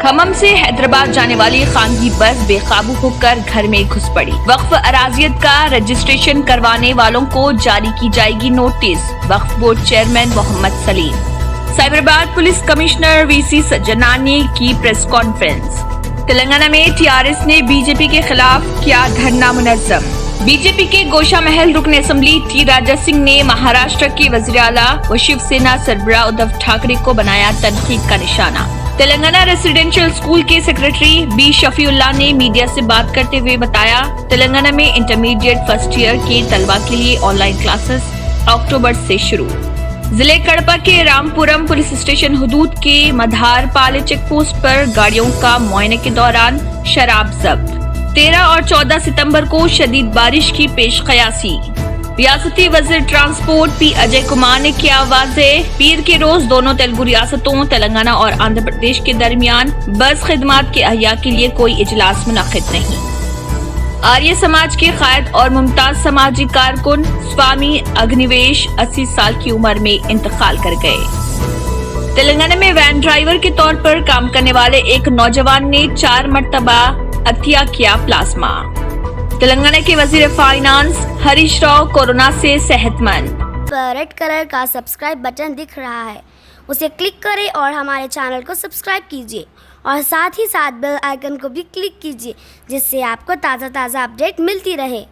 کھمم سے حیدرآباد جانے والی خانگی بس بے قابو ہو کر گھر میں گھس پڑی۔ وقف اراضیت کا رجسٹریشن کروانے والوں کو جاری کی جائے گی نوٹس، وقف بورڈ چیئرمین محمد سلیم۔ سائبرآباد پولیس کمشنر وی سی سجنانی کی پریس کانفرنس۔ تلنگانہ میں ٹی آر ایس نے بی جے پی کے خلاف کیا دھرنا منظم۔ بی جے پی کے گوشہ محل رکن اسمبلی ٹی راجا سنگھ نے مہاراشٹر کے وزیر اعلیٰ و شیو سینا سربراہ ادھو ٹھاکرے کو بنایا تنقید کا نشانہ۔ تلنگانہ ریزیڈینشل اسکول کے سیکریٹری بی شفیع اللہ نے میڈیا سے بات کرتے ہوئے بتایا، تلنگانہ میں انٹرمیڈیٹ فرسٹ ایئر کے طلبہ کے لیے آن لائن کلاسز اکتوبر سے شروع۔ ضلع کڑپا کے رامپورم پولیس اسٹیشن حدود کے مدھار پالے چیک پوسٹ پر گاڑیوں کا معائنے کے دوران شراب ضبط۔ 13 اور 14 ستمبر کو شدید بارش کی پیش قیاسی۔ ریاستی وزیر ٹرانسپورٹ پی اجے کمار نے کیا واضح، پیر کے روز دونوں تلگو ریاستوں تلنگانہ اور آندھرا پردیش کے درمیان بس خدمات کے احیاء کے لیے کوئی اجلاس منعقد نہیں۔ آریہ سماج کے قائد اور ممتاز سماجی کارکن سوامی اگنیویش 80 سال کی عمر میں انتقال کر گئے۔ تلنگانہ میں وین ڈرائیور کے طور پر کام کرنے والے ایک نوجوان نے 4 مرتبہ عطیہ کیا پلازما۔ تلنگانہ کے وزیر فائنانس ہریش راؤ کورونا سے صحت مند۔ ریڈ کلر کا سبسکرائب بٹن دکھ رہا ہے، اسے کلک کریں اور ہمارے چینل کو سبسکرائب کیجیے اور ساتھ ہی ساتھ بیل آئیکن کو بھی کلک کیجیے، جس سے آپ کو تازہ اپڈیٹ ملتی رہے۔